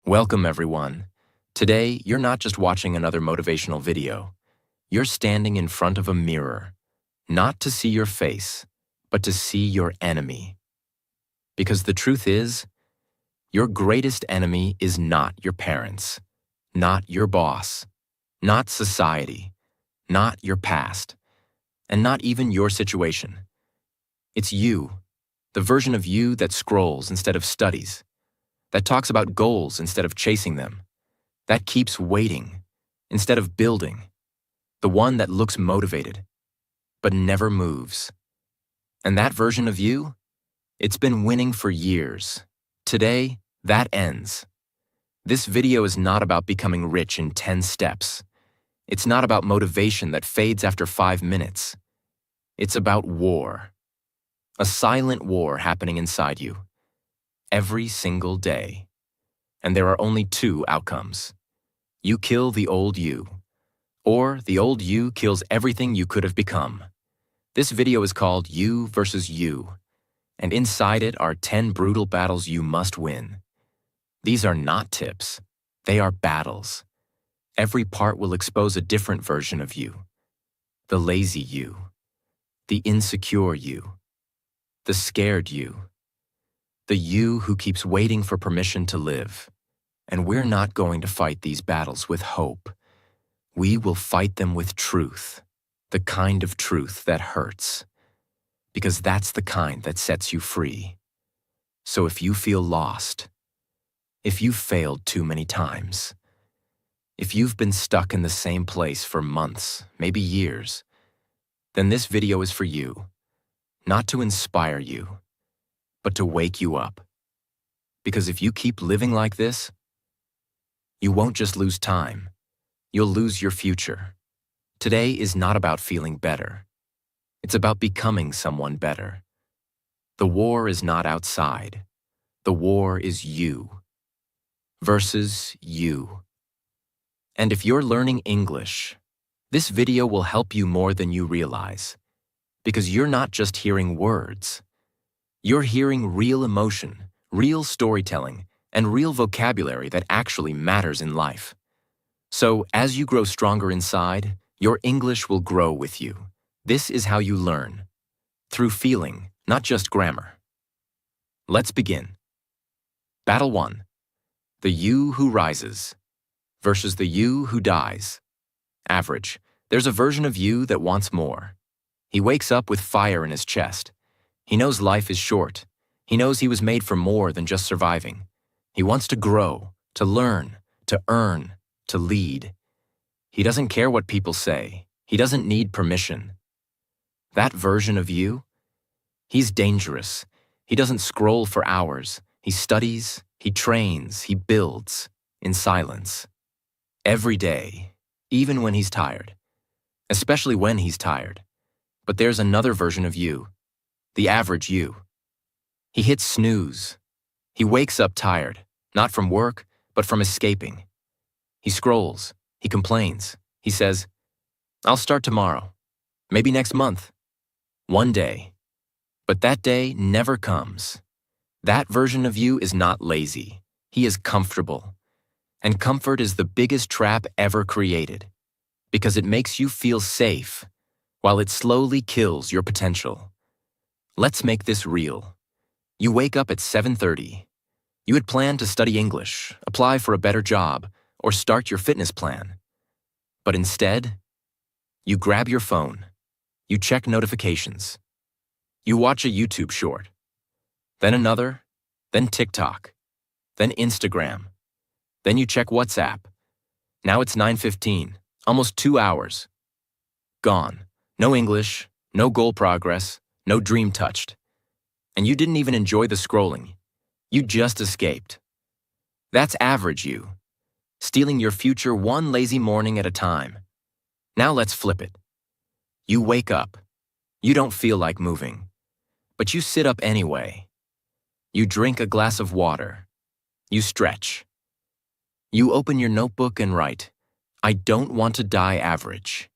Welcome, everyone. Today, you're not just watching another motivational video. You're standing in front of a mirror, not to see your face, but to see your enemy. Because the truth is, your greatest enemy is not your parents, not your boss, not society, not your past, and not even your situation. It's you, the version of you that scrolls instead of studies, that talks about goals instead of chasing them, that keeps waiting instead of building, the one that looks motivated but never moves. And that version of you, it's been winning for years. Today, that ends. This video is not about becoming rich in 10 steps. It's not about motivation that fades after 5 minutes. It's about war. A silent war happening inside you. Every single day. And there are only 2 outcomes. You kill the old you, or the old you kills everything you could have become. This video is called You versus You, and inside it are 10 brutal battles you must win. These are not tips, they are battles. Every part will expose a different version of you. The lazy you, the insecure you, the scared you, the you who keeps waiting for permission to live. And we're not going to fight these battles with hope. We will fight them with truth, the kind of truth that hurts. Because that's the kind that sets you free. So if you feel lost, if you've failed too many times, if you've been stuck in the same place for months, maybe years, then this video is for you, not to inspire you, but to wake you up. Because if you keep living like this, you won't just lose time, you'll lose your future. Today is not about feeling better. It's about becoming someone better. The war is not outside. The war is you versus you. And if you're learning English, this video will help you more than you realize. Because you're not just hearing words. You're hearing real emotion, real storytelling, and real vocabulary that actually matters in life. So, as you grow stronger inside, your English will grow with you. This is how you learn. Through feeling, not just grammar. Let's begin. Battle 1. The you who rises versus the you who dies. Average. There's a version of you that wants more. He wakes up with fire in his chest. He knows life is short. He knows he was made for more than just surviving. He wants to grow, to learn, to earn, to lead. He doesn't care what people say. He doesn't need permission. That version of you, he's dangerous. He doesn't scroll for hours. He studies, he trains, he builds in silence. Every day, even when he's tired. Especially when he's tired. But there's another version of you. The average you. He hits snooze. He wakes up tired, not from work, but from escaping. He scrolls. He complains. He says, I'll start tomorrow. Maybe next month. One day. But that day never comes. That version of you is not lazy. He is comfortable. And comfort is the biggest trap ever created. Because it makes you feel safe, while it slowly kills your potential. Let's make this real. You wake up at 7:30. You had planned to study English, apply for a better job, or start your fitness plan. But instead, you grab your phone. You check notifications. You watch a YouTube short. Then another, then TikTok, then Instagram. Then you check WhatsApp. Now it's 9:15, almost 2 hours. Gone. No English, no goal progress, no dream touched. And you didn't even enjoy the scrolling. You just escaped. That's average you. Stealing your future one lazy morning at a time. Now let's flip it. You wake up. You don't feel like moving. But you sit up anyway. You drink a glass of water. You stretch. You open your notebook and write, I don't want to die average.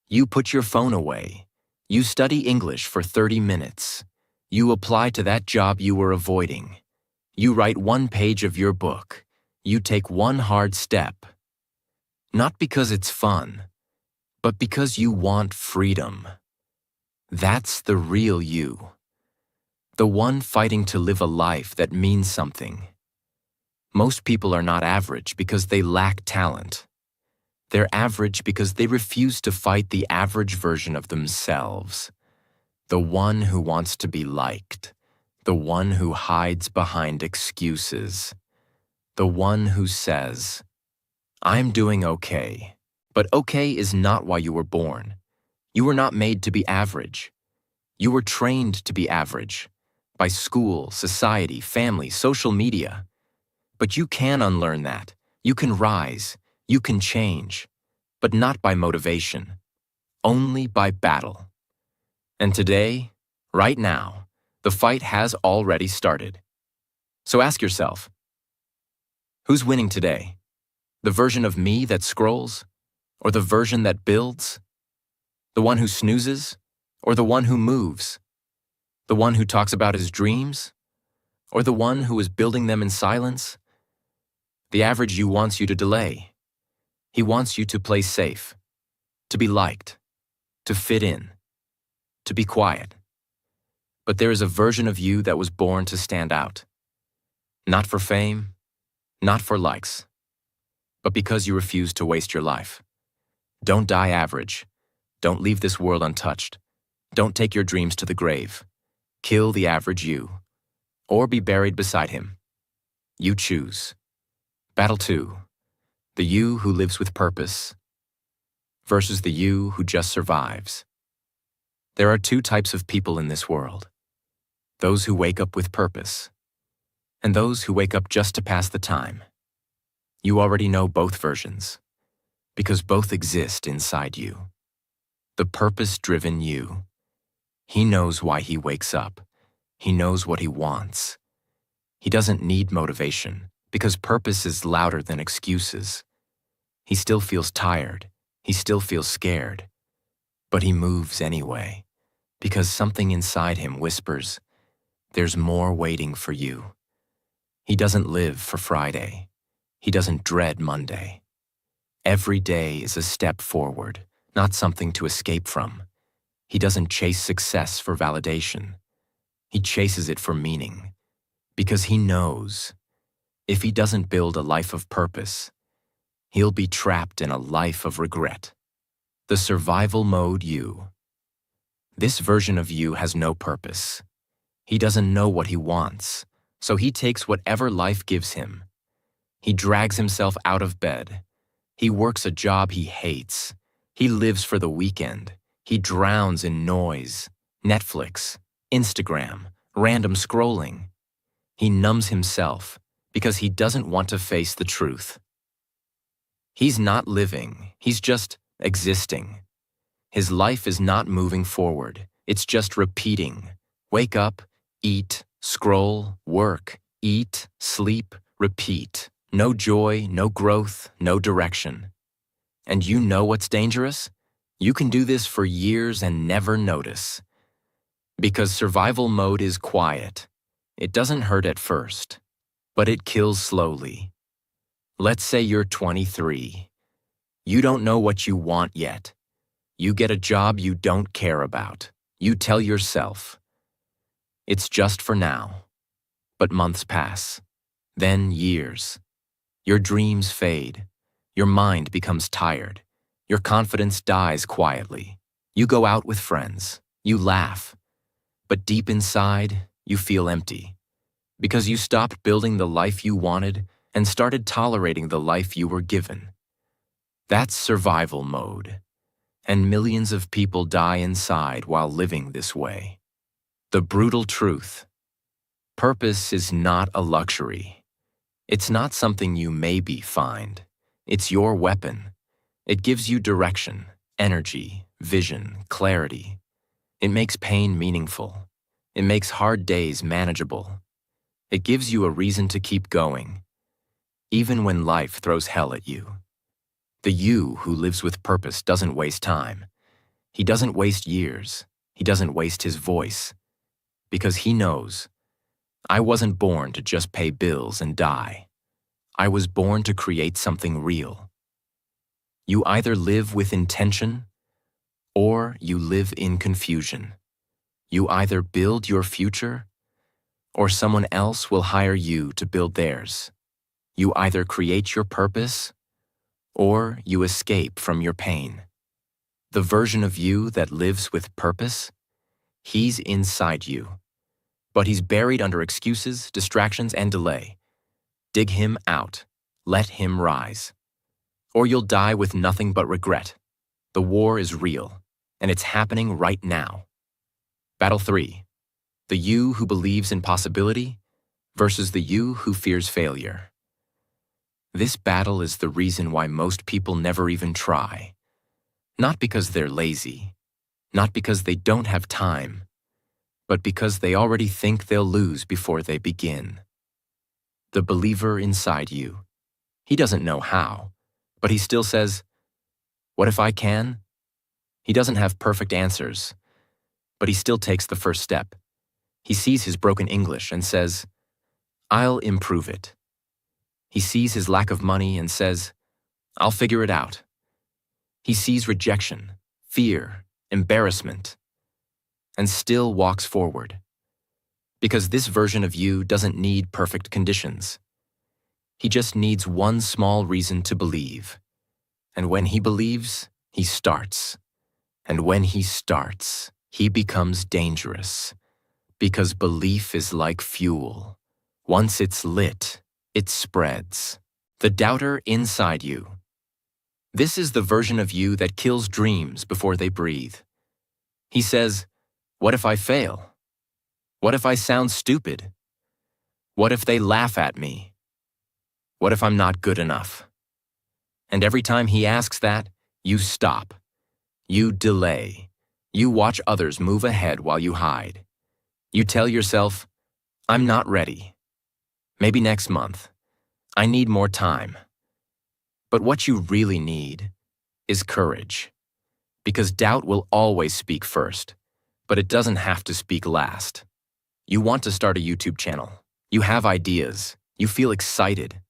You put your phone away. You study English for 30 minutes. You apply to that job you were avoiding. You write 1 page of your book. You take one hard step, not because it's fun, but because you want freedom. That's the real you, the one fighting to live a life that means something. Most people are not average because they lack talent. They're average because they refuse to fight the average version of themselves, the one who wants to be liked, the one who hides behind excuses, the one who says, "I'm doing okay." But okay is not why you were born. You were not made to be average. You were trained to be average by school, society, family, social media. But you can unlearn that. You can rise. You can change. But not by motivation. Only by battle. And today, right now, the fight has already started. So ask yourself, who's winning today? The version of me that scrolls? Or the version that builds? The one who snoozes? Or the one who moves? The one who talks about his dreams? Or the one who is building them in silence? The average you wants you to delay. He wants you to play safe, to be liked, to fit in, to be quiet. But there is a version of you that was born to stand out. Not for fame, not for likes, but because you refuse to waste your life. Don't die average. Don't leave this world untouched. Don't take your dreams to the grave. Kill the average you, or be buried beside him. You choose. Battle 2. The you who lives with purpose versus the you who just survives. There are two types of people in this world. Those who wake up with purpose, and those who wake up just to pass the time. You already know both versions, because both exist inside you. The purpose-driven you. He knows why he wakes up. He knows what he wants. He doesn't need motivation, because purpose is louder than excuses. He still feels tired. He still feels scared. But he moves anyway, because something inside him whispers, "There's more waiting for you." He doesn't live for Friday. He doesn't dread Monday. Every day is a step forward, not something to escape from. He doesn't chase success for validation. He chases it for meaning, because he knows if he doesn't build a life of purpose, he'll be trapped in a life of regret. The survival mode you. This version of you has no purpose. He doesn't know what he wants, so he takes whatever life gives him. He drags himself out of bed. He works a job he hates. He lives for the weekend. He drowns in noise, Netflix, Instagram, random scrolling. He numbs himself because he doesn't want to face the truth. He's not living, he's just existing. His life is not moving forward, it's just repeating. Wake up, eat, scroll, work, eat, sleep, repeat. No joy, no growth, no direction. And you know what's dangerous? You can do this for years and never notice. Because survival mode is quiet. It doesn't hurt at first, but it kills slowly. Let's say you're 23. You don't know what you want yet. You get a job you don't care about. You tell yourself, it's just for now. But months pass, then years. Your dreams fade. Your mind becomes tired. Your confidence dies quietly. You go out with friends. You laugh. But deep inside, you feel empty. Because you stopped building the life you wanted and started tolerating the life you were given. That's survival mode. And millions of people die inside while living this way. The brutal truth. Purpose is not a luxury. It's not something you maybe find. It's your weapon. It gives you direction, energy, vision, clarity. It makes pain meaningful. It makes hard days manageable. It gives you a reason to keep going, even when life throws hell at you. The you who lives with purpose doesn't waste time. He doesn't waste years. He doesn't waste his voice. Because he knows, I wasn't born to just pay bills and die. I was born to create something real. You either live with intention or you live in confusion. You either build your future or someone else will hire you to build theirs. You either create your purpose or you escape from your pain. The version of you that lives with purpose, he's inside you. But he's buried under excuses, distractions, and delay. Dig him out. Let him rise. Or you'll die with nothing but regret. The war is real, and it's happening right now. Battle 3. The you who believes in possibility versus the you who fears failure. This battle is the reason why most people never even try. Not because they're lazy, not because they don't have time, but because they already think they'll lose before they begin. The believer inside you, he doesn't know how, but he still says, "What if I can?" He doesn't have perfect answers, but he still takes the first step. He sees his broken English and says, "I'll improve it." He sees his lack of money and says, "I'll figure it out." He sees rejection, fear, embarrassment, and still walks forward. Because this version of you doesn't need perfect conditions. He just needs one small reason to believe. And when he believes, he starts. And when he starts, he becomes dangerous. Because belief is like fuel. Once it's lit, it spreads. The doubter inside you. This is the version of you that kills dreams before they breathe. He says, "What if I fail? What if I sound stupid? What if they laugh at me? What if I'm not good enough?" And every time he asks that, you stop. You delay. You watch others move ahead while you hide. You tell yourself, "I'm not ready. Maybe next month. I need more time." But what you really need is courage. Because doubt will always speak first, but it doesn't have to speak last. You want to start a YouTube channel. You have ideas. You feel excited.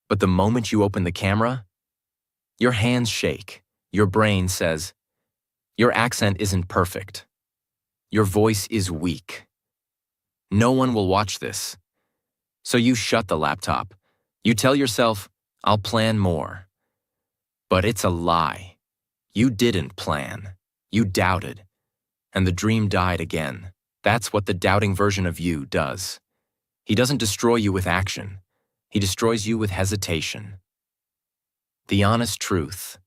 But the moment you open the camera, your hands shake. Your brain says, "Your accent isn't perfect. Your voice is weak. No one will watch this." So you shut the laptop. You tell yourself, "I'll plan more." But it's a lie. You didn't plan. You doubted. And the dream died again. That's what the doubting version of you does. He doesn't destroy you with action. He destroys you with hesitation. The honest truth.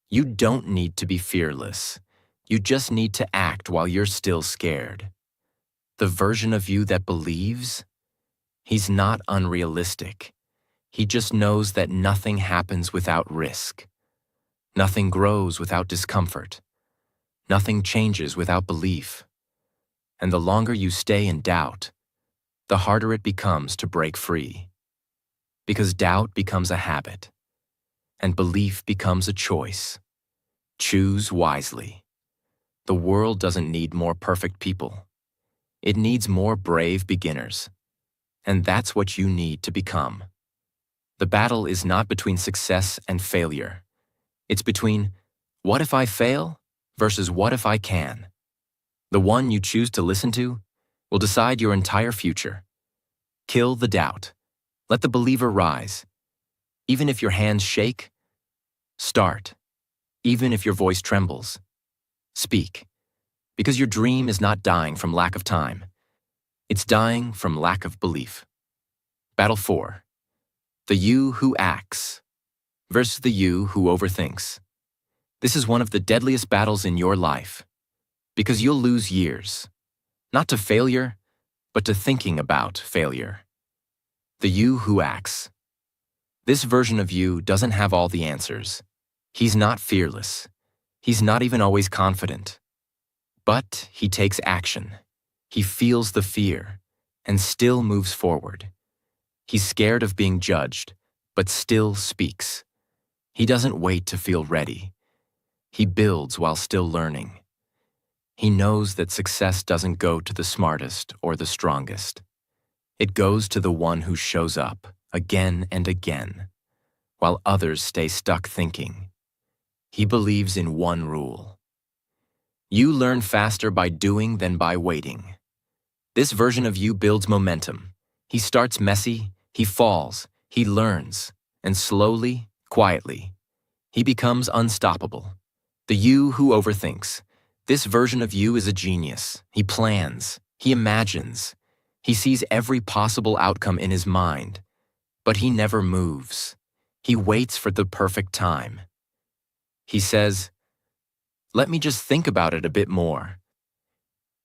You don't need to be fearless. You just need to act while you're still scared. The version of you that believes, he's not unrealistic. He just knows that nothing happens without risk. Nothing grows without discomfort. Nothing changes without belief. And the longer you stay in doubt, the harder it becomes to break free. Because doubt becomes a habit, and belief becomes a choice. Choose wisely. The world doesn't need more perfect people. It needs more brave beginners. And that's what you need to become. The battle is not between success and failure. It's between what if I fail versus what if I can. The one you choose to listen to will decide your entire future. Kill the doubt. Let the believer rise. Even if your hands shake, start. Even if your voice trembles, speak. Because your dream is not dying from lack of time. It's dying from lack of belief. Battle 4. The you who acts versus the you who overthinks. This is one of the deadliest battles in your life. Because you'll lose years. Not to failure, but to thinking about failure. The you who acts. This version of you doesn't have all the answers. He's not fearless. He's not even always confident. But he takes action. He feels the fear and still moves forward. He's scared of being judged, but still speaks. He doesn't wait to feel ready. He builds while still learning. He knows that success doesn't go to the smartest or the strongest. It goes to the one who shows up again and again, while others stay stuck thinking. He believes in one rule. You learn faster by doing than by waiting. This version of you builds momentum. He starts messy, he falls, he learns, and slowly, quietly, he becomes unstoppable. The you who overthinks. This version of you is a genius. He plans, he imagines, he sees every possible outcome in his mind, but he never moves. He waits for the perfect time. He says, "Let me just think about it a bit more.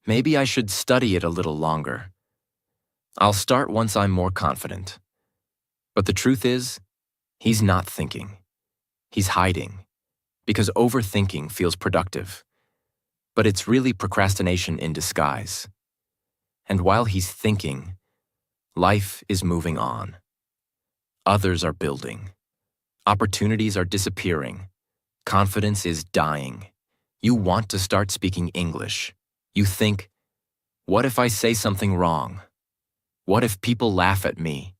Maybe I should study it a little longer. I'll start once I'm more confident." But the truth is, he's not thinking. He's hiding, because overthinking feels productive. But it's really procrastination in disguise. And while he's thinking, life is moving on. Others are building. Opportunities are disappearing. Confidence is dying. You want to start speaking English. You think, what if I say something wrong? What if people laugh at me?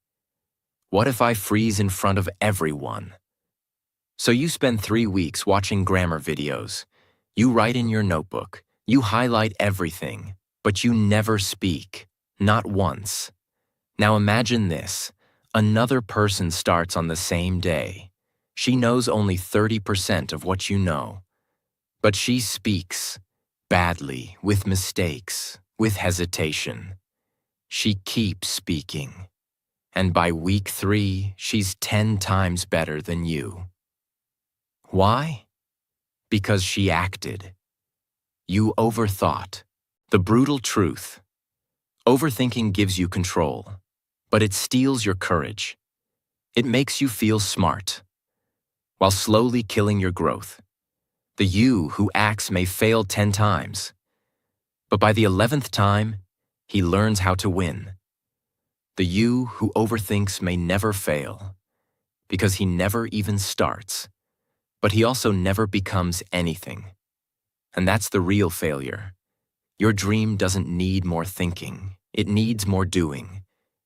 What if I freeze in front of everyone? So you spend 3 weeks watching grammar videos. You write in your notebook. You highlight everything, but you never speak, not once. Now imagine this. Another person starts on the same day. She knows only 30% of what you know. But she speaks, badly, with mistakes, with hesitation. She keeps speaking. And by week 3, she's 10 times better than you. Why? Because she acted. You overthought. The brutal truth. Overthinking gives you control, but it steals your courage. It makes you feel smart, while slowly killing your growth. The you who acts may fail 10 times, but by the 11th time, he learns how to win. The you who overthinks may never fail, because he never even starts, but he also never becomes anything. And that's the real failure. Your dream doesn't need more thinking. It needs more doing.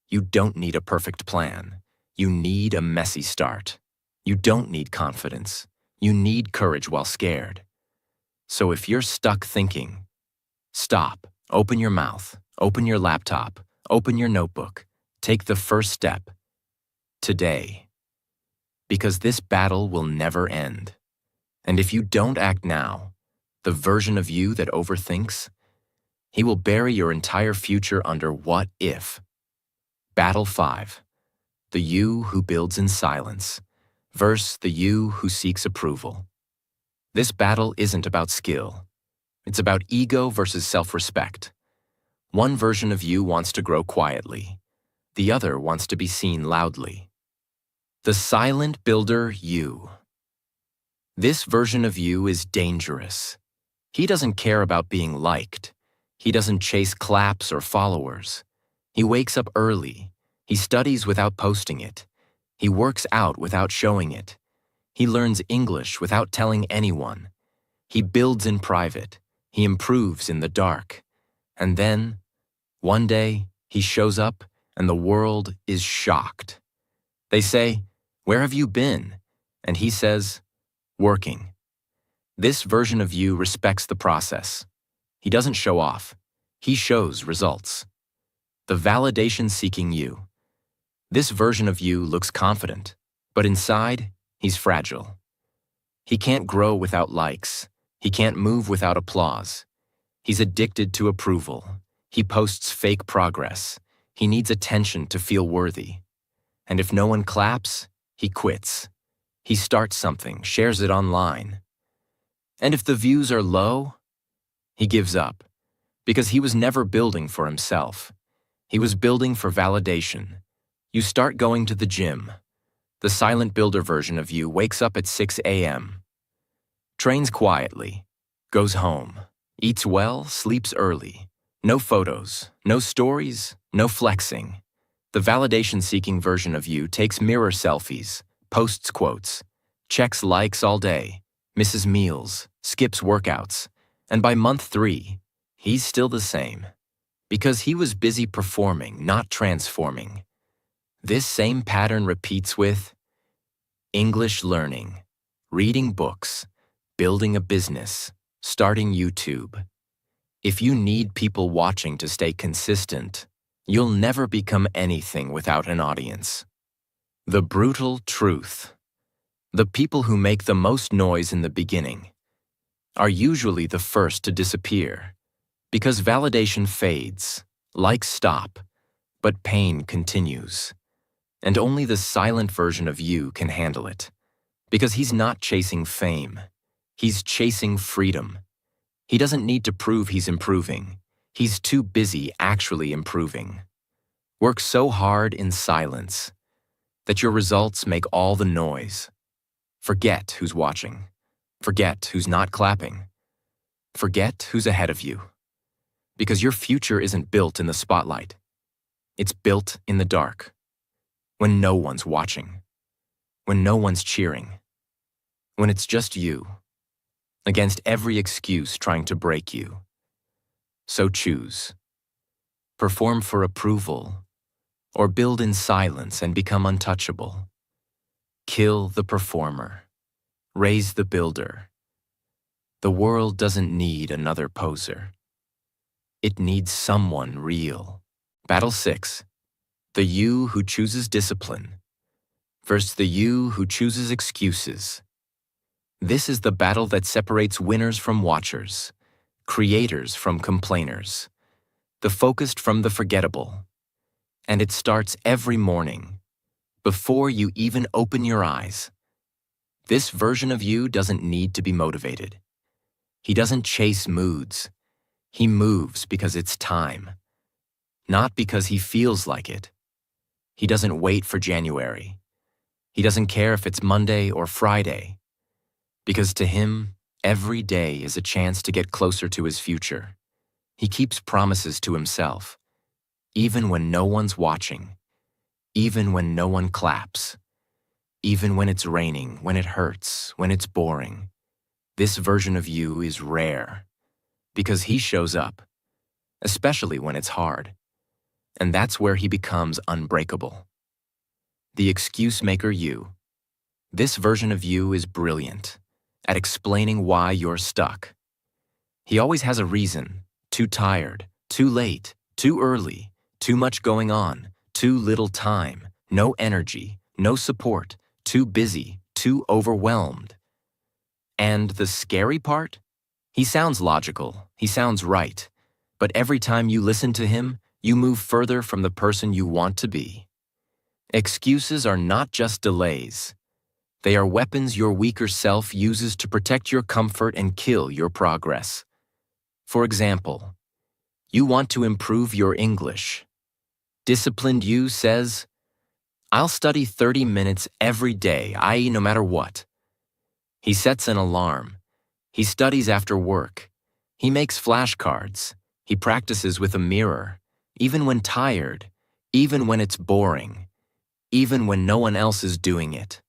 You don't need a perfect plan. You need a messy start. You don't need confidence. You need courage while scared. So if you're stuck thinking, stop, open your mouth, open your laptop, open your notebook, take the first step today. Because this battle will never end. And if you don't act now, the version of you that overthinks, he will bury your entire future under what if. Battle 5. The you who builds in silence versus the you who seeks approval. This battle isn't about skill. It's about ego versus self-respect. One version of you wants to grow quietly. The other wants to be seen loudly. The silent builder you. This version of you is dangerous. He doesn't care about being liked. He doesn't chase claps or followers. He wakes up early. He studies without posting it. He works out without showing it. He learns English without telling anyone. He builds in private. He improves in the dark. And then, one day, he shows up and the world is shocked. They say, "Where have you been?" And he says, "Working." This version of you respects the process. He doesn't show off. He shows results. The validation-seeking you. This version of you looks confident, but inside, he's fragile. He can't grow without likes. He can't move without applause. He's addicted to approval. He posts fake progress. He needs attention to feel worthy. And if no one claps, he quits. He starts something, shares it online. And if the views are low, he gives up, because he was never building for himself. He was building for validation. You start going to the gym. The silent builder version of you wakes up at 6 a.m., trains quietly, goes home, eats well, sleeps early. No photos, no stories, no flexing. The validation-seeking version of you takes mirror selfies, posts quotes, checks likes all day, misses meals, skips workouts, and by month 3, he's still the same. Because he was busy performing, not transforming. This same pattern repeats with English learning, reading books, building a business, starting YouTube. If you need people watching to stay consistent, you'll never become anything without an audience. The brutal truth. The people who make the most noise in the beginning are usually the first to disappear because validation fades, likes stop, but pain continues. And only the silent version of you can handle it because he's not chasing fame. He's chasing freedom. He doesn't need to prove he's improving. He's too busy actually improving. Work so hard in silence that your results make all the noise. Forget who's watching. Forget who's not clapping. Forget who's ahead of you. Because your future isn't built in the spotlight. It's built in the dark. When no one's watching. When no one's cheering. When it's just you. Against every excuse trying to break you. So choose. Perform for approval, or build in silence and become untouchable. Kill the performer. Raise the builder. The world doesn't need another poser. It needs someone real. Battle 6. The you who chooses discipline versus the you who chooses excuses. This is the battle that separates winners from watchers, creators from complainers, the focused from the forgettable. And it starts every morning, before you even open your eyes. This version of you doesn't need to be motivated. He doesn't chase moods. He moves because it's time, not because he feels like it. He doesn't wait for January. He doesn't care if it's Monday or Friday. Because to him, every day is a chance to get closer to his future. He keeps promises to himself, even when no one's watching, even when no one claps, even when it's raining, when it hurts, when it's boring. This version of you is rare, because he shows up, especially when it's hard. And that's where he becomes unbreakable. The excuse maker you. This version of you is brilliant at explaining why you're stuck. He always has a reason. Too tired, too late, too early, too much going on, too little time, no energy, no support, too busy, too overwhelmed. And the scary part? He sounds logical, he sounds right, but every time you listen to him, you move further from the person you want to be. Excuses are not just delays. They are weapons your weaker self uses to protect your comfort and kill your progress. For example, you want to improve your English. Disciplined you says, I'll study 30 minutes every day, i.e. no matter what. He sets an alarm. He studies after work. He makes flashcards. He practices with a mirror, even when tired, even when it's boring, even when no one else is doing it.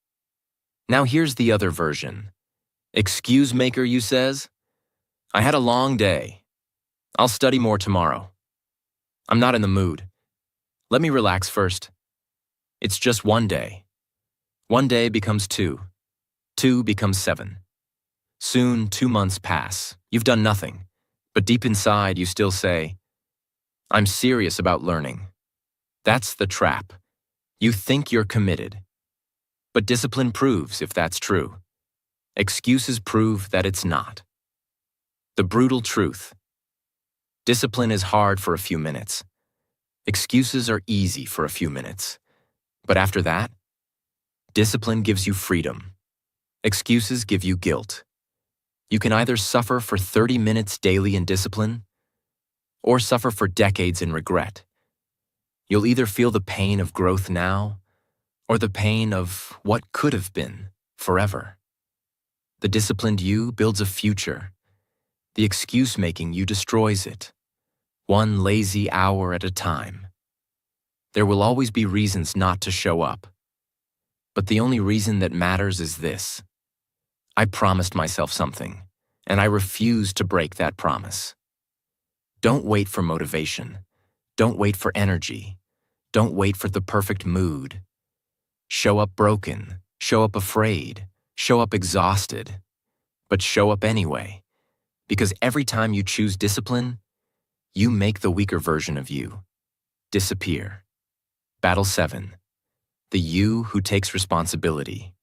Now here's the other version. Excuse maker you says, I had a long day. I'll study more tomorrow. I'm not in the mood. Let me relax first. It's just one day. One day becomes 2. 2 becomes 7. Soon 2 months pass. You've done nothing. But deep inside you still say, I'm serious about learning. That's the trap. You think you're committed. But discipline proves if that's true. Excuses prove that it's not. The brutal truth. Discipline is hard for a few minutes. Excuses are easy for a few minutes. But after that, discipline gives you freedom. Excuses give you guilt. You can either suffer for 30 minutes daily in discipline, or suffer for decades in regret. You'll either feel the pain of growth now, or the pain of what could have been forever. The disciplined you builds a future. The excuse-making you destroys it, one lazy hour at a time. There will always be reasons not to show up. But the only reason that matters is this. I promised myself something, and I refuse to break that promise. Don't wait for motivation. Don't wait for energy. Don't wait for the perfect mood. Show up broken, show up afraid, show up exhausted, but show up anyway. Because every time you choose discipline, you make the weaker version of you disappear. Battle 7. The you who takes responsibility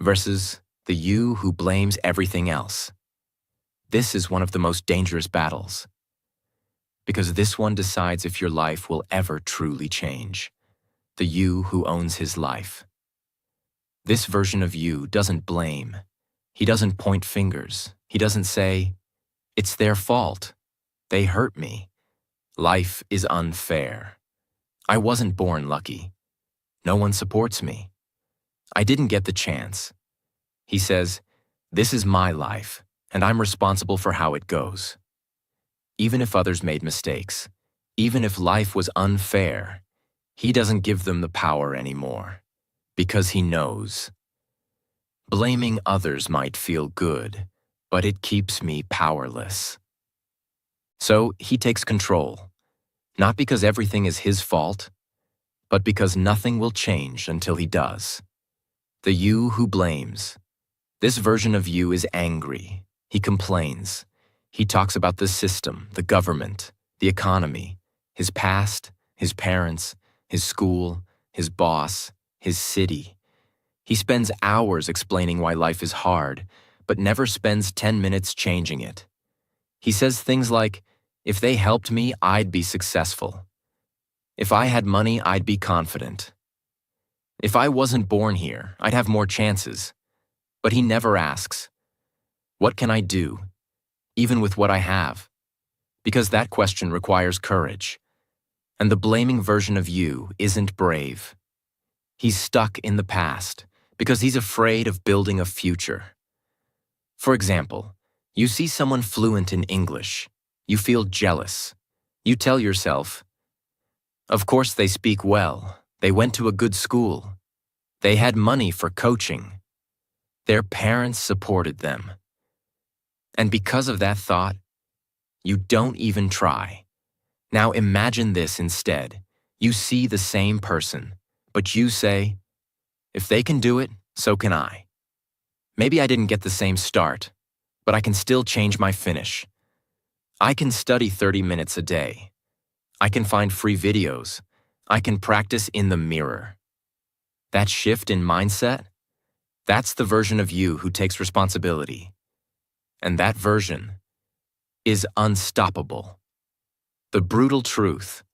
versus the you who blames everything else. This is one of the most dangerous battles, because this one decides if your life will ever truly change. The you who owns his life. This version of you doesn't blame. He doesn't point fingers. He doesn't say, "It's their fault. They hurt me. Life is unfair. I wasn't born lucky. No one supports me. I didn't get the chance." He says, "This is my life, and I'm responsible for how it goes." Even if others made mistakes, even if life was unfair, he doesn't give them the power anymore, because he knows. Blaming others might feel good, but it keeps me powerless. So he takes control, not because everything is his fault, but because nothing will change until he does. The you who blames. This version of you is angry. He complains. He talks about the system, the government, the economy, his past, his parents, his school, his boss, his city. He spends hours explaining why life is hard, but never spends 10 minutes changing it. He says things like, "If they helped me, I'd be successful. If I had money, I'd be confident. If I wasn't born here, I'd have more chances." But he never asks, "What can I do, even with what I have?" Because that question requires courage. And the blaming version of you isn't brave. He's stuck in the past because he's afraid of building a future. For example, you see someone fluent in English. You feel jealous. You tell yourself, "Of course they speak well. They went to a good school. They had money for coaching. Their parents supported them." And because of that thought, you don't even try. Now imagine this instead. You see the same person, but you say, "If they can do it, so can I. Maybe I didn't get the same start, but I can still change my finish. I can study 30 minutes a day. I can find free videos. I can practice in the mirror." That shift in mindset, that's the version of you who takes responsibility. And that version is unstoppable. The brutal truth: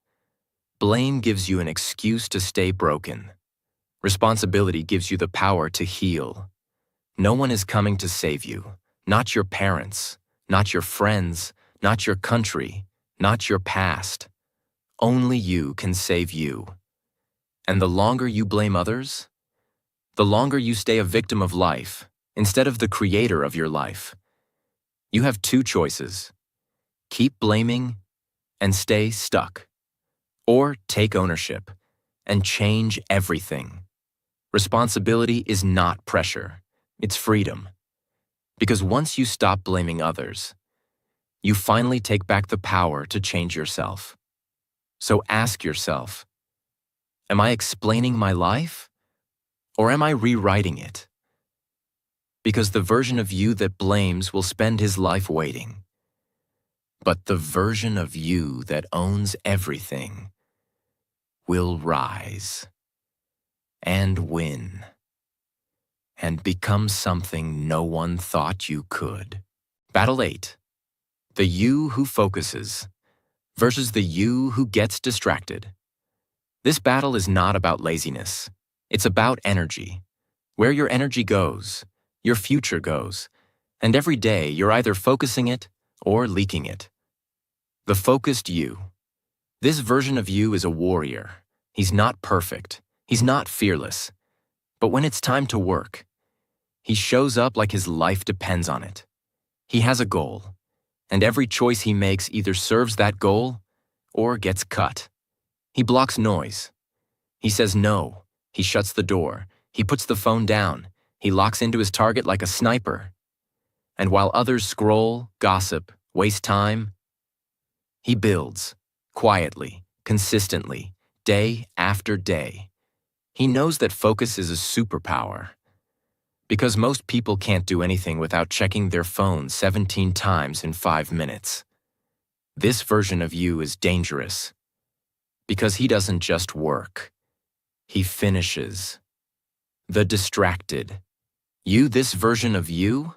blame gives you an excuse to stay broken. Responsibility gives you the power to heal. No one is coming to save you. Not your parents, not your friends, not your country, not your past. Only you can save you. And the longer you blame others, the longer you stay a victim of life instead of the creator of your life. You have two choices: keep blaming and stay stuck, or take ownership and change everything. Responsibility is not pressure, it's freedom. Because once you stop blaming others, you finally take back the power to change yourself. So ask yourself, am I explaining my life, or am I rewriting it? Because the version of you that blames will spend his life waiting. But the version of you that owns everything will rise and win and become something no one thought you could. Battle 8. The you who focuses versus the you who gets distracted. This battle is not about laziness. It's about energy. Where your energy goes, your future goes. And every day you're either focusing it or leaking it. The focused you. This version of you is a warrior. He's not perfect. He's not fearless. But when it's time to work, he shows up like his life depends on it. He has a goal, and every choice he makes either serves that goal or gets cut. He blocks noise. He says no. He shuts the door. He puts the phone down. He locks into his target like a sniper. And while others scroll, gossip, waste time, he builds, quietly, consistently, day after day. He knows that focus is a superpower. Because most people can't do anything without checking their phone 17 times in 5 minutes. This version of you is dangerous. Because he doesn't just work. He finishes. The distracted. You, this version of you,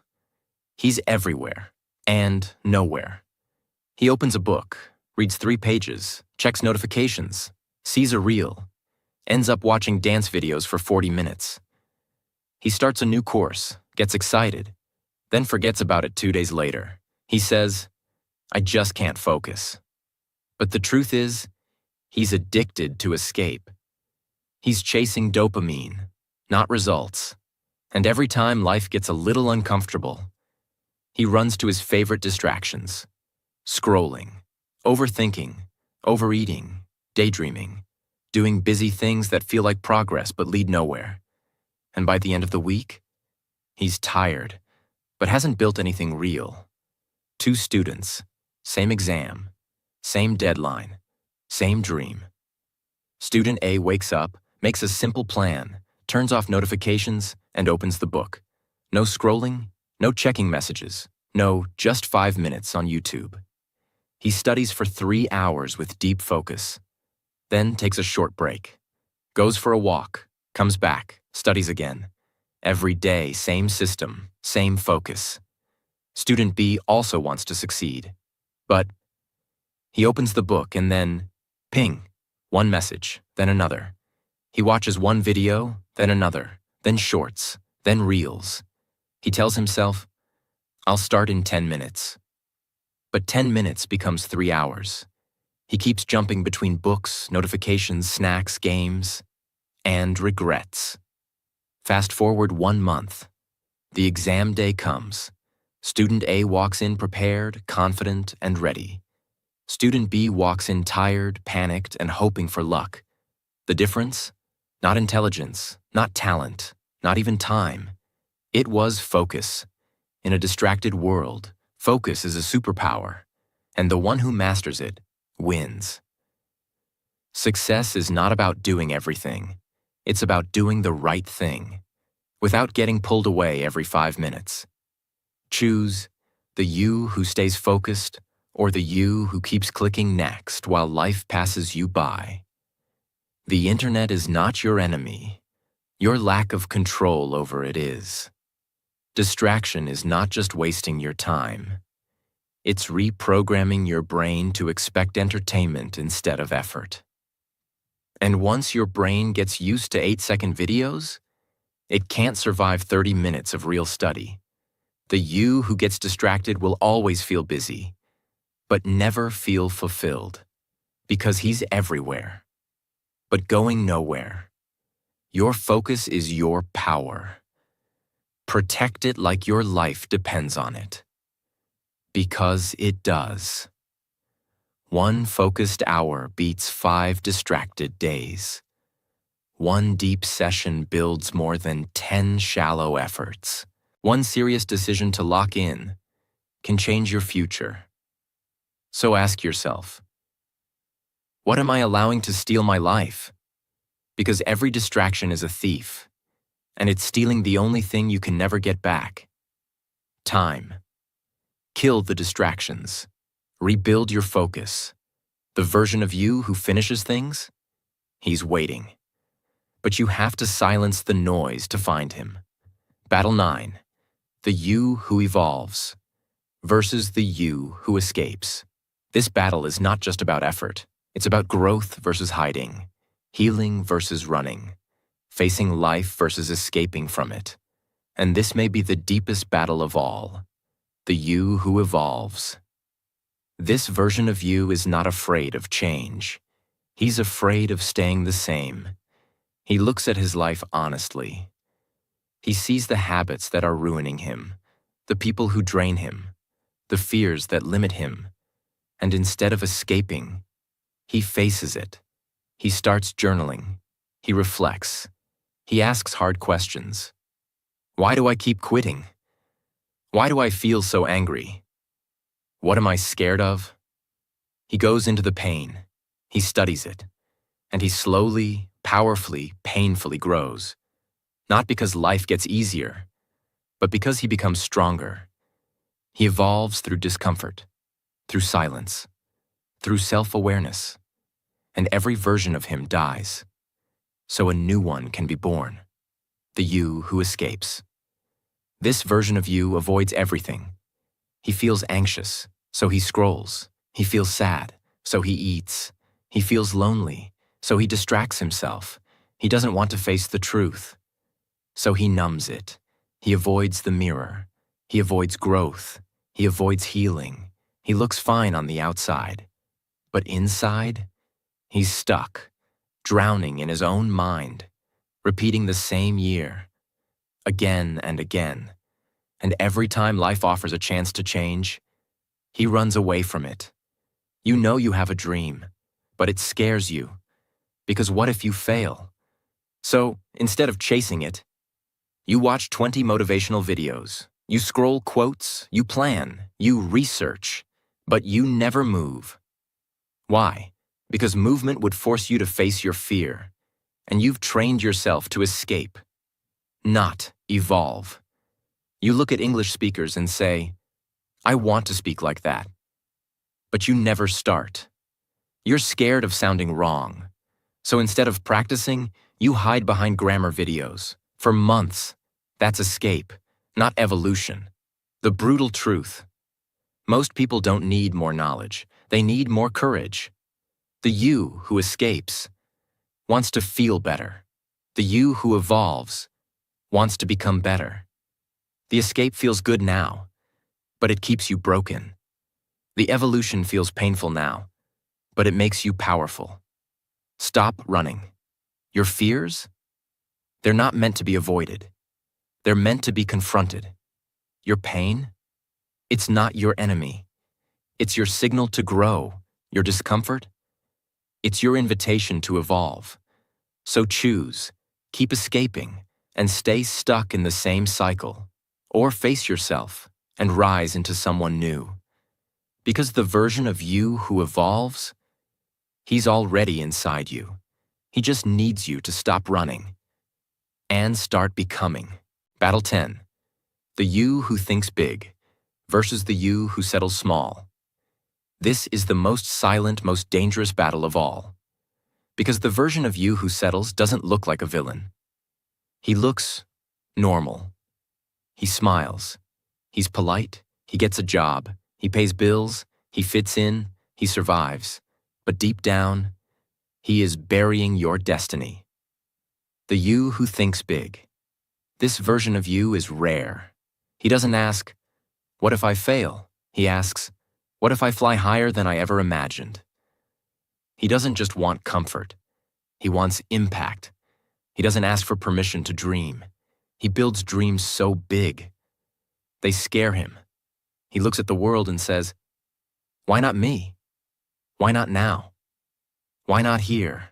he's everywhere and nowhere. He opens a book, reads 3 pages, checks notifications, sees a reel, ends up watching dance videos for 40 minutes. He starts a new course, gets excited, then forgets about it 2 days later. He says, I just can't focus. But the truth is, he's addicted to escape. He's chasing dopamine, not results. And every time life gets a little uncomfortable, he runs to his favorite distractions. Scrolling, overthinking, overeating, daydreaming, doing busy things that feel like progress but lead nowhere. And by the end of the week, he's tired, but hasn't built anything real. 2 students, same exam, same deadline, same dream. Student A wakes up, makes a simple plan, turns off notifications, and opens the book. No scrolling, no checking messages, no just 5 minutes on YouTube. He studies for 3 hours with deep focus, then takes a short break, goes for a walk, comes back, studies again. Every day, same system, same focus. Student B also wants to succeed, but he opens the book and then, ping, one message, then another. He watches one video, then another, then shorts, then reels. He tells himself, I'll start in 10 minutes. But 10 minutes becomes 3 hours. He keeps jumping between books, notifications, snacks, games, and regrets. Fast forward 1 month. The exam day comes. Student A walks in prepared, confident, and ready. Student B walks in tired, panicked, and hoping for luck. The difference? Not intelligence, not talent, not even time. It was focus. In a distracted world, focus is a superpower, and the one who masters it wins. Success is not about doing everything. It's about doing the right thing, without getting pulled away every 5 minutes. Choose the you who stays focused or the you who keeps clicking next while life passes you by. The internet is not your enemy. Your lack of control over it is. Distraction is not just wasting your time. It's reprogramming your brain to expect entertainment instead of effort. And once your brain gets used to 8-second videos, it can't survive 30 minutes of real study. The you who gets distracted will always feel busy, but never feel fulfilled, because he's everywhere, but going nowhere. Your focus is your power. Protect it like your life depends on it. Because it does. 1 focused hour beats 5 distracted days. 1 deep session builds more than 10 shallow efforts. 1 serious decision to lock in can change your future. So ask yourself, what am I allowing to steal my life? Because every distraction is a thief, and it's stealing the only thing you can never get back. Time. Kill the distractions. Rebuild your focus. The version of you who finishes things? He's waiting. But you have to silence the noise to find him. Battle 9. The you who evolves versus the you who escapes. This battle is not just about effort. It's about growth versus hiding, healing versus running, facing life versus escaping from it. And this may be the deepest battle of all, the you who evolves. This version of you is not afraid of change. He's afraid of staying the same. He looks at his life honestly. He sees the habits that are ruining him, the people who drain him, the fears that limit him, and instead of escaping, he faces it. He starts journaling. He reflects. He asks hard questions. Why do I keep quitting? Why do I feel so angry? What am I scared of? He goes into the pain. He studies it. And he slowly, powerfully, painfully grows. Not because life gets easier, but because he becomes stronger. He evolves through discomfort, through silence, through self-awareness. And every version of him dies, so a new one can be born, the you who escapes. This version of you avoids everything. He feels anxious, so he scrolls. He feels sad, so he eats. He feels lonely, so he distracts himself. He doesn't want to face the truth, so he numbs it. He avoids the mirror. He avoids growth. He avoids healing. He looks fine on the outside, but inside, he's stuck, drowning in his own mind, repeating the same year, again and again. And every time life offers a chance to change, he runs away from it. You know you have a dream, but it scares you, because what if you fail? So, instead of chasing it, you watch 20 motivational videos, you scroll quotes, you plan, you research, but you never move. Why? Because movement would force you to face your fear, and you've trained yourself to escape, not evolve. You look at English speakers and say, I want to speak like that. But you never start. You're scared of sounding wrong. So instead of practicing, you hide behind grammar videos. For months. That's escape, not evolution. The brutal truth. Most people don't need more knowledge. They need more courage. The you who escapes wants to feel better. The you who evolves wants to become better. The escape feels good now, but it keeps you broken. The evolution feels painful now, but it makes you powerful. Stop running. Your fears? They're not meant to be avoided. They're meant to be confronted. Your pain? It's not your enemy. It's your signal to grow. Your discomfort? It's your invitation to evolve. So choose, keep escaping, and stay stuck in the same cycle. Or face yourself and rise into someone new. Because the version of you who evolves, he's already inside you. He just needs you to stop running and start becoming. Battle 10. The you who thinks big versus the you who settles small. This is the most silent, most dangerous battle of all. Because the version of you who settles doesn't look like a villain. He looks normal. He smiles. He's polite. He gets a job. He pays bills. He fits in. He survives. But deep down, he is burying your destiny. The you who thinks big. This version of you is rare. He doesn't ask, what if I fail? He asks, what if I fly higher than I ever imagined? He doesn't just want comfort. He wants impact. He doesn't ask for permission to dream. He builds dreams so big. They scare him. He looks at the world and says, why not me? Why not now? Why not here?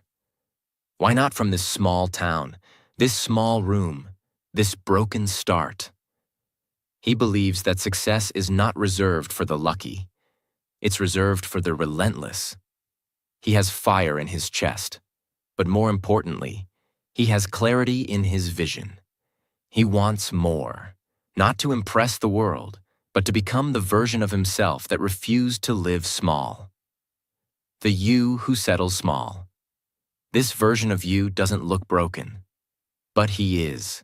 Why not from this small town, this small room, this broken start? He believes that success is not reserved for the lucky. It's reserved for the relentless. He has fire in his chest, but more importantly, he has clarity in his vision. He wants more, not to impress the world, but to become the version of himself that refused to live small. The you who settles small. This version of you doesn't look broken, but he is.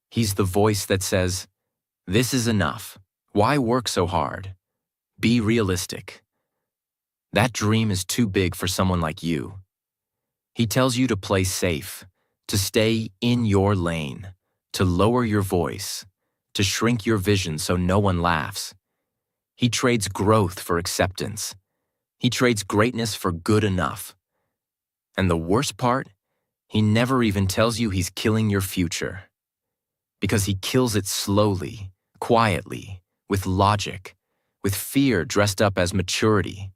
He's the voice that says, this is enough. Why work so hard? Be realistic. That dream is too big for someone like you. He tells you to play safe, to stay in your lane, to lower your voice, to shrink your vision so no one laughs. He trades growth for acceptance. He trades greatness for good enough. And the worst part, he never even tells you he's killing your future. Because he kills it slowly, quietly, with logic, with fear dressed up as maturity,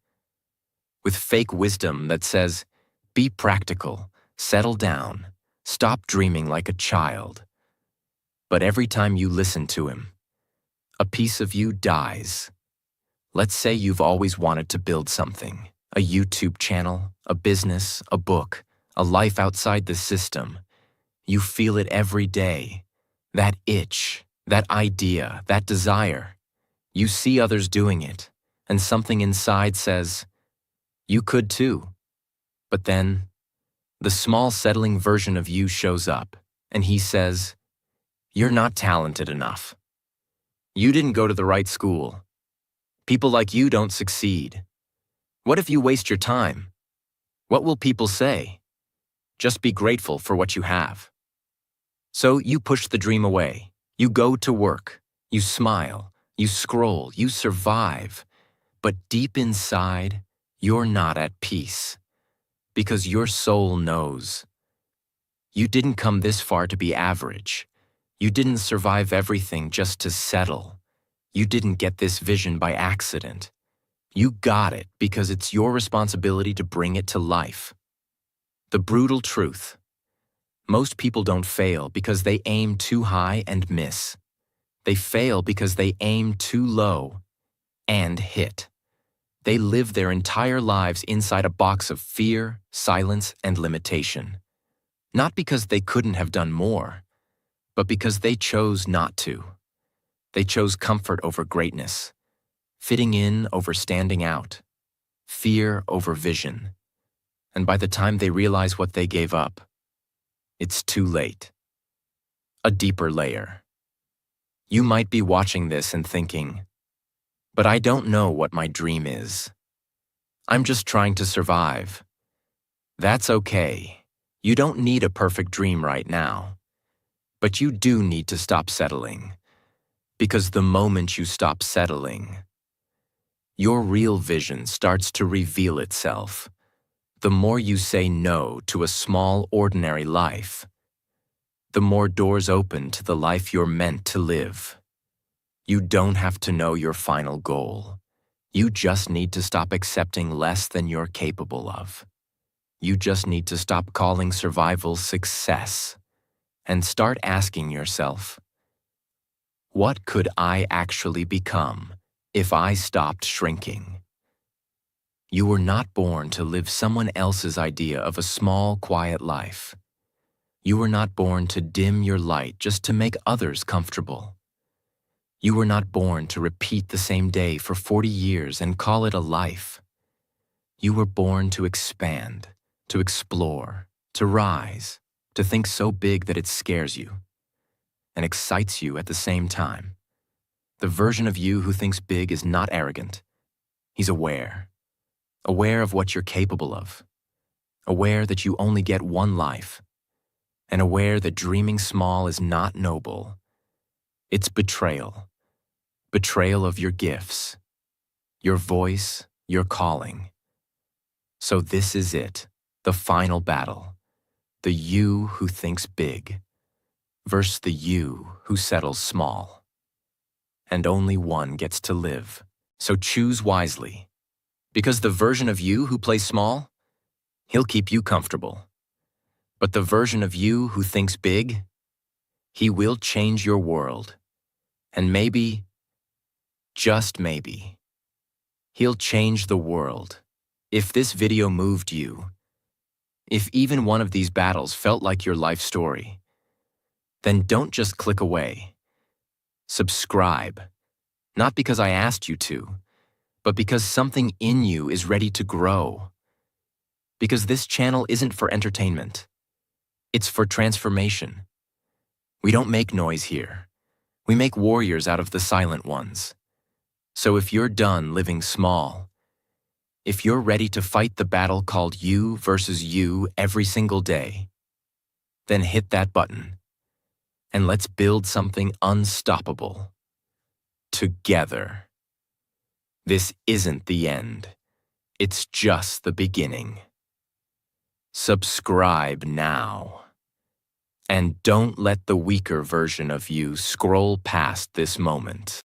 with fake wisdom that says, be practical, settle down, stop dreaming like a child. But every time you listen to him, a piece of you dies. Let's say you've always wanted to build something, a YouTube channel, a business, a book, a life outside the system. You feel it every day. That itch, that idea, that desire. You see others doing it, and something inside says, you could too. But then, the small settling version of you shows up, and he says, you're not talented enough. You didn't go to the right school. People like you don't succeed. What if you waste your time? What will people say? Just be grateful for what you have. So you push the dream away. You go to work. You smile. You scroll. You survive. But deep inside, you're not at peace. Because your soul knows. You didn't come this far to be average. You didn't survive everything just to settle. You didn't get this vision by accident. You got it because it's your responsibility to bring it to life. The brutal truth. Most people don't fail because they aim too high and miss. They fail because they aim too low and hit. They live their entire lives inside a box of fear, silence, and limitation. Not because they couldn't have done more, but because they chose not to. They chose comfort over greatness, fitting in over standing out, fear over vision. And by the time they realize what they gave up, it's too late. A deeper layer. You might be watching this and thinking, but I don't know what my dream is. I'm just trying to survive. That's okay. You don't need a perfect dream right now. But you do need to stop settling. Because the moment you stop settling, your real vision starts to reveal itself. The more you say no to a small, ordinary life, the more doors open to the life you're meant to live. You don't have to know your final goal. You just need to stop accepting less than you're capable of. You just need to stop calling survival success and start asking yourself, what could I actually become if I stopped shrinking? You were not born to live someone else's idea of a small, quiet life. You were not born to dim your light just to make others comfortable. You were not born to repeat the same day for 40 years and call it a life. You were born to expand, to explore, to rise, to think so big that it scares you and excites you at the same time. The version of you who thinks big is not arrogant. He's aware of what you're capable of, aware that you only get one life, and aware that dreaming small is not noble. It's betrayal. Betrayal of your gifts, your voice, your calling. So this is it, the final battle. The you who thinks big versus the you who settles small. And only one gets to live. So choose wisely. Because the version of you who plays small, he'll keep you comfortable. But the version of you who thinks big, he will change your world. And maybe, just maybe, he'll change the world. If this video moved you, if even one of these battles felt like your life story, then don't just click away. Subscribe. Not because I asked you to, but because something in you is ready to grow. Because this channel isn't for entertainment. It's for transformation. We don't make noise here. We make warriors out of the silent ones. So if you're done living small, if you're ready to fight the battle called you versus you every single day, then hit that button and let's build something unstoppable. Together. This isn't the end. It's just the beginning. Subscribe now. And don't let the weaker version of you scroll past this moment.